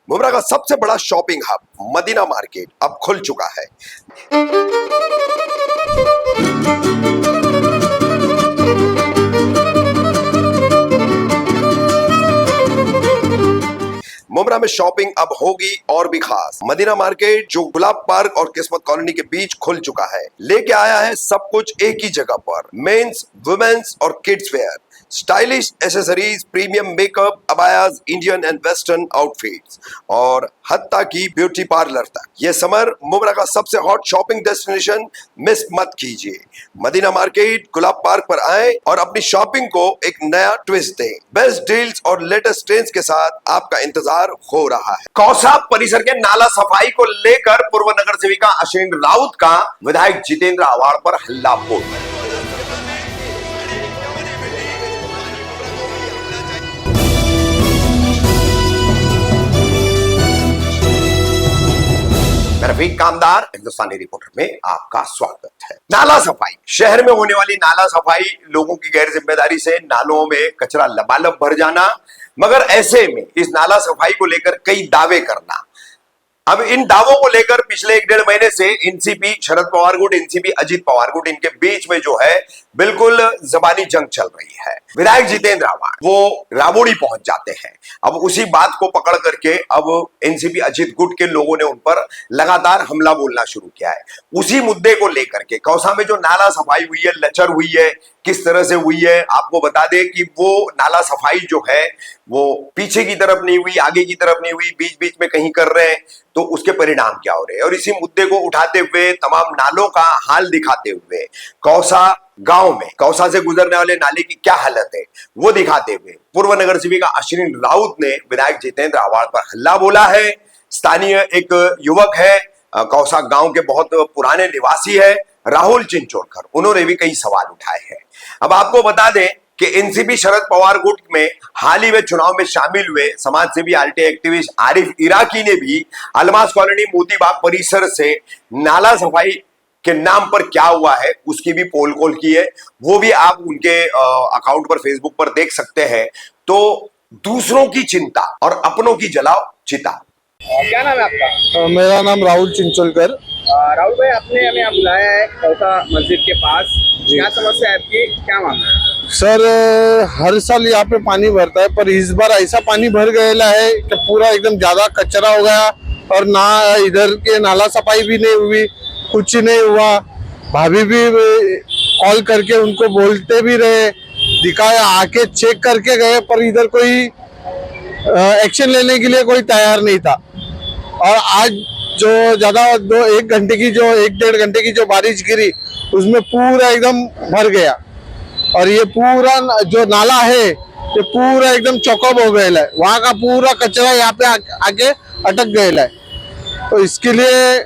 मुमरा का सबसे बड़ा शॉपिंग हब मदीना मार्केट अब खुल चुका है। मुमरा में शॉपिंग अब होगी और भी खास। मदीना मार्केट जो गुलाब पार्क और किस्मत कॉलोनी के बीच खुल चुका है, लेके आया है सब कुछ एक ही जगह पर। मेंस, वुमेन्स और kids wear, stylish accessories, premium makeup, abayas, Indian and western outfits और हत्ता की ब्यूटी पार्लर तक। ये समर मुमरा का सबसे हॉट शॉपिंग डेस्टिनेशन मिस मत कीजिए। मदीना मार्केट गुलाब पार्क पर आए और अपनी शॉपिंग को एक नया ट्विस्ट दें। बेस्ट डील्स और लेटेस्ट ट्रेंड्स के साथ आपका इंतजार हो रहा है। कौसा परिसर के नाला सफाई को लेकर पूर्व नगर सेविका अश्विनी राउत का विधायक जितेंद्र आव्हाड पर हल्ला बोल। रफीक कामदार हिंदुस्तानी रिपोर्टर में आपका स्वागत है। नाला सफाई, शहर में होने वाली नाला सफाई, लोगों की गैर जिम्मेदारी से नालों में कचरा लबालब भर जाना, मगर ऐसे में इस नाला सफाई को लेकर कई दावे करना। अब इन दावों को लेकर पिछले 1-1.5 महीने से एनसीपी शरद पवार गुट, एनसीपी अजीत पवार गुट, इनके बीच में जो है बिल्कुल जबानी जंग चल रही है। विधायक जितेंद्र आव्हाड वो राबोड़ी पहुंच जाते हैं। अब उसी बात को पकड़ करके अब एनसीपी अजीत गुट के लोगों ने उन पर लगातार हमला बोलना शुरू किया है। उसी मुद्दे को लेकर के कौसा में जो नाला सफाई हुई है, लचर हुई है, किस तरह से हुई है, आपको बता दें कि वो नाला सफाई जो है वो पीछे की तरफ नहीं हुई, आगे की तरफ नहीं हुई, बीच बीच में कहीं कर रहे हैं, तो उसके परिणाम क्या हो रहे हैं। और इसी मुद्दे को उठाते हुए, तमाम नालों का हाल दिखाते हुए, कौसा गांव में कौसा से गुजरने वाले नाले की क्या हालत है वो दिखाते हुए पूर्व नगर सेविका अश्विनी राउत ने विधायक जितेंद्र आव्हाड पर हल्ला बोला है। स्थानीय एक युवक है, कौसा गांव के बहुत पुराने निवासी है, राहुल चिंचोलकर, उन्होंने भी कई सवाल उठाए हैं। अब आपको बता दें कि एनसीपी शरद पवार गुट में हाल ही में चुनाव में शामिल हुए समाज सेवी आरटीआई एक्टिविस्ट आरिफ इराकी ने भी अलमास कॉलोनी मोतीबाग परिसर से नाला सफाई के नाम पर क्या हुआ है उसकी भी पोल खोल की है। वो भी आप उनके अकाउंट पर, फेसबुक पर देख सकते हैं। तो दूसरों की चिंता और अपनों की जलाओ चिता। क्या नाम है आपका? मेरा नाम राहुल चिंचोलकर। राहुल भाई, आपने हमें यहाँ बुलाया है कौसा मस्जिद के पास। क्या समस्या है आपकी, क्या मामला है? सर, हर साल यहाँ पे पानी भरता है, पर इस बार ऐसा पानी भर गया है कि पूरा एकदम ज्यादा कचरा हो गया और ना इधर के नाला सफाई भी नहीं हुई, कुछ नहीं हुआ। भाभी भी कॉल करके उनको बोलते भी रहे, दिखाया, आके चेक करके गए, पर इधर कोई एक्शन लेने के लिए कोई तैयार नहीं था। और आज जो ज्यादा 1-1.5 घंटे की जो बारिश गिरी उसमें पूरा एकदम भर गया और ये पूरा जो नाला है ये पूरा एकदम चौकअप हो गया है। वहाँ का पूरा कचरा यहाँ पे आके अटक गया है। तो इसके लिए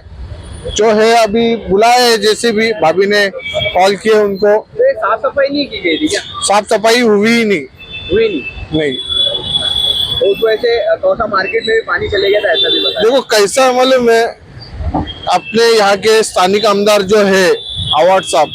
जो है अभी बुलाए है, जैसे भी भाभी ने कॉल किए उनको। तो साफ सफाई नहीं की गई थी क्या? साफ सफाई हुई ही नहीं। नहीं। तो उस वजह से कौसा मार्केट में भी पानी चले गया था, ऐसा भी बताया। देखो कैसा मालूम है, अपने यहाँ के स्थानिक आमदार जो है आव्हाड साहब,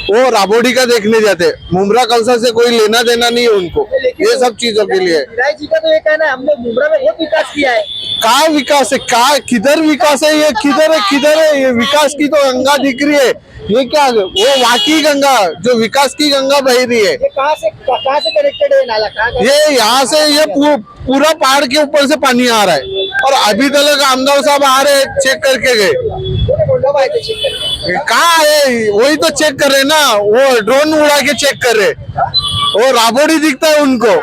वो राबोड़ी का देखने जाते, मुमरा कौसा से कोई लेना देना नहीं है उनको, ये सब चीजों के लिए। विधायक जी का तो ये कहना है हमने मुमरा में बहुत विकास किया है। कहाँ विकास है, कहाँ किधर विकास है, ये किधर है ये विकास की तो गंगा दिख रही है, ये क्या है? वो वाकई गंगा, जो विकास की गंगा बह रही है। ये कहाँ से कनेक्टेड है नाला? कहाँ ये यहाँ से ये पूरा पहाड़ के ऊपर से पानी आ रहा है और अभी तक आमदार साहब आ रहे, चेक करके गए। कहाँ है, वही तो चेक कर रहे ना, वो ड्रोन उड़ा के चेक कर रहे, वो राबोड़ी दिखता है उनको।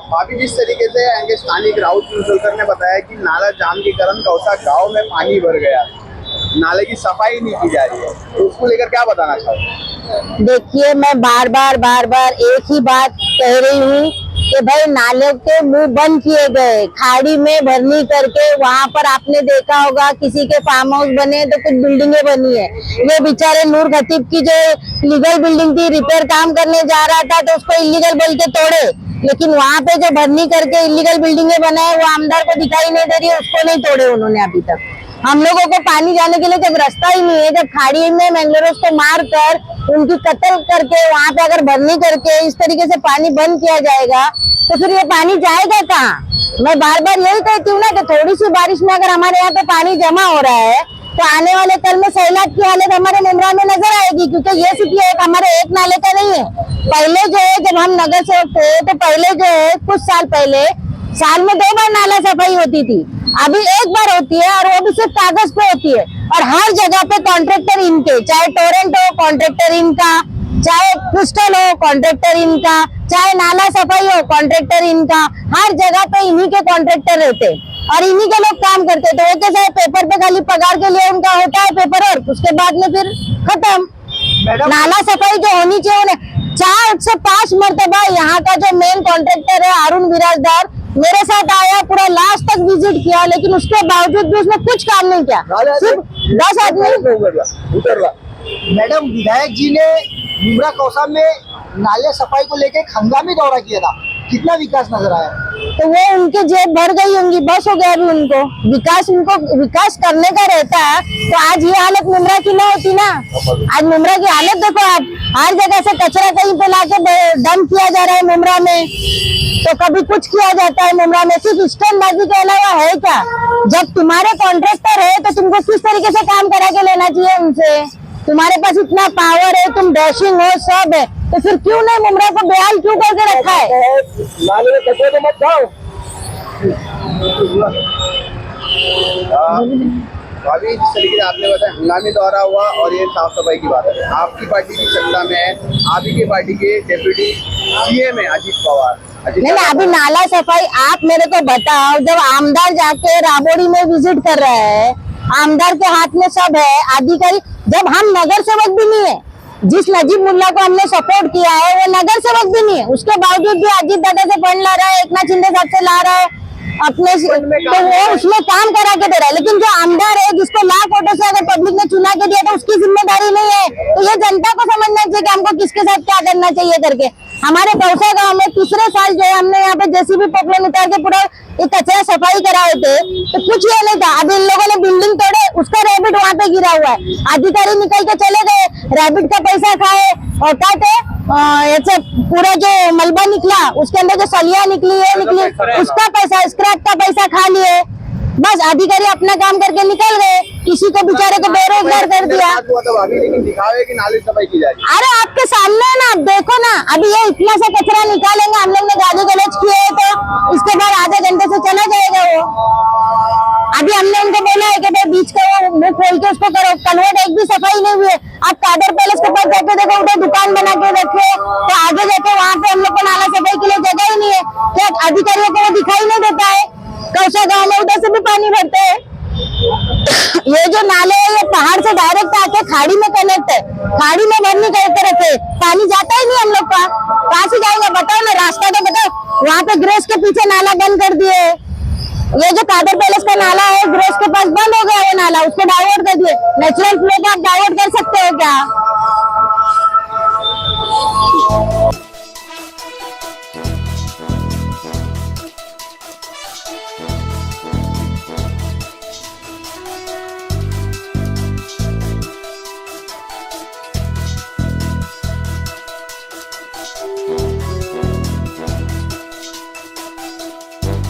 भाभी, जिस तरीके से स्थानिक राहुल चिंचोलकर ने बताया कि नाला जाम के कारण कौसा गांव में पानी भर गया, नाले की सफाई नहीं की जा रही है, तो उसको लेकर क्या बताना चाहते? देखिए, मैं बार बार एक ही बात कह रही हूँ कि भाई नाले के मुंह बंद किए गए, खाड़ी में भरनी करके। वहाँ पर आपने देखा होगा किसी के फार्म हाउस बने तो कुछ बिल्डिंगें बनी है। ये बेचारे नूर खतीब की जो लीगल बिल्डिंग थी, रिपेयर काम करने जा रहा था तो उसको इलीगल बोल के तोड़े, लेकिन वहाँ पे जो भरनी करके इलीगल बिल्डिंगें बनाए वो आमदार को दिखाई नहीं दे रही है, उसको नहीं तोड़े उन्होंने अभी तक। हम लोगों को पानी जाने के लिए जब रास्ता ही नहीं है, जब खाड़ी में मैंग्रोव्स को मार कर उनकी कत्ल करके वहां पे अगर भरनी करके इस तरीके से पानी बंद किया जाएगा तो फिर ये पानी जाएगा कहाँ। मैं बार बार यही कहती हूँ ना कि थोड़ी सी बारिश में अगर हमारे यहाँ पे पानी जमा हो रहा है तो आने वाले कल में सैलाब की हालत हमारे मुमरा में नजर आएगी, क्योंकि ये सिटी एक हमारे एक नाले का नहीं है। पहले जो है जब हम नगर सेवक थे तो पहले जो है कुछ साल पहले साल में 2 बार नाला सफाई होती थी, अभी 1 बार होती है और वो भी सिर्फ कागज पे होती है। और हर जगह पे कॉन्ट्रैक्टर इनके, चाहे टोरेंट हो कॉन्ट्रैक्टर इनका, चाहे क्रिस्टल हो कॉन्ट्रैक्टर इनका, चाहे नाला सफाई हो कॉन्ट्रैक्टर इनका, हर जगह पे इन्हीं के कॉन्ट्रैक्टर रहते और इन्हीं के लोग काम करते। तो वो कैसा है, पेपर पे खाली पगार के लिए उनका होता है पेपर वर्क, उसके बाद में फिर खत्म। नाला सफाई जो होनी चाहिए उन्हें 4 से 5 मरतबा यहाँ का जो मेन कॉन्ट्रैक्टर है अरुण बिराजदार मेरे साथ आया, पूरा लास्ट तक विजिट किया, लेकिन उसके बावजूद भी उसने कुछ काम नहीं किया। सिर्फ 10 आदमी उतरला। मैडम, विधायक जी ने मुमरा कौसा में नाले सफाई को लेकर एक हंगामी दौरा किया था, कितना विकास नजर आया? तो वो उनके जेब भर गई होंगी, बस हो गया अभी उनको विकास करने का रहता है तो आज ये हालत मुमरा की ना होती ना। आज मुमरा की हालत देखो आप, हर जगह से कचरा कहीं पे लाके डंप किया जा रहा है मुमरा में, तो कभी कुछ किया जाता है मुमरा में। सिर्फ स्टैंडबाजी के अलावा है क्या? जब तुम्हारे कॉन्ट्रैक्टर है तो तुमको किस तरीके से काम करा के लेना चाहिए उनसे। तुम्हारे पास इतना पावर है, तुम डैशिंग हो, सब है, तो फिर क्यों नहीं मुमरा को बेहाल क्यों करके रखा है? नाले में कचरे को मत खाओ। भाभी, जिस तरीके से आपने बताया हंगामी दौरा हुआ और ये साफ सफाई की बात है, आपकी पार्टी की सत्ता में है, आप ही की पार्टी के डेप्यूटी सीएम है अजीत पवार। नहीं, अभी नाला सफाई आप मेरे को बताओ, जब आमदार जाके राबोड़ी में विजिट कर रहा है, आमदार के हाथ में सब है अधिकारी, जब हम नगर सेवक भी नहीं है, जिस नजीब मुल्ला को हमने सपोर्ट किया है वो नगर सेवक भी नहीं है, उसके बावजूद भी अजीत दादा से फंड ला रहा है, एकनाथ शिंदे साहब से ला रहा है अपने से, तो वो उसमें काम करा के दे रहा है। लेकिन जो आमदार है जिसको लाख वोटों से अगर पब्लिक ने चुना के दिया तो उसकी जिम्मेदारी नहीं है। तो ये जनता को समझना चाहिए कि हमको किसके साथ क्या करना चाहिए करके। हमारे कौसा गांव में तीसरे साल जो है हमने यहाँ पे जेसीबी पॉपुलर उतार के पूरा ये कचरा सफाई कराए थे, तो कुछ ये नहीं था। अब इन लोगों ने बिल्डिंग तोड़े, उसका रैबिट वहाँ पे गिरा हुआ है, अधिकारी निकल के चले गए, रैबिट का पैसा खाए और क्या थे ऐसे पूरा जो मलबा निकला उसके अंदर जो सलिया निकली उसका पैसा, स्क्रैप का पैसा खा लिए। बस अधिकारी अपना काम करके निकल गए, किसी को बेचारे को बेरोजगार कर दिया। लेकिन दिखावे की नाली सफाई की जा रही है। अरे आपके सामने है ना, आप देखो ना, अभी ये इतना सा कचरा निकालेंगे, हम लोग ने गाली गलौज किए है तो इसके बाद आधे घंटे से चला जाएगा वो। अभी हमने उनको बोला है कि भाई बीच का वो मुंह खोल के उसको करो, कन्वर्ट एक भी सफाई नहीं हुई है। आप कादर पैलेस के पास जाके देखो, उधर दुकान बना के रखे, तो आगे जाके वहाँ पे हम लोग को नाला सफाई के लिए जगह ही नहीं है। क्या अधिकारियों को वो दिखाई नहीं देता है? कौसा गांव में उधर से भी पानी भरते हैं। ये जो नाले है ये पहाड़ से डायरेक्ट आके खाड़ी में कनेक्ट है, खाड़ी में भरनी करके रखे, पानी जाता ही नहीं हम लोग का, कहाँ से जाएगा बताओ ना? रास्ता तो बताओ। वहाँ पे ग्रेस के पीछे नाला बंद कर दिए, ये जो कादर पैलेस का नाला है ग्रेस के पास बंद हो गया, वो नाला उसको डाइवर्ट कर दिए। नेचुरल फ्लो को आप डाइवर्ट कर सकते हो क्या?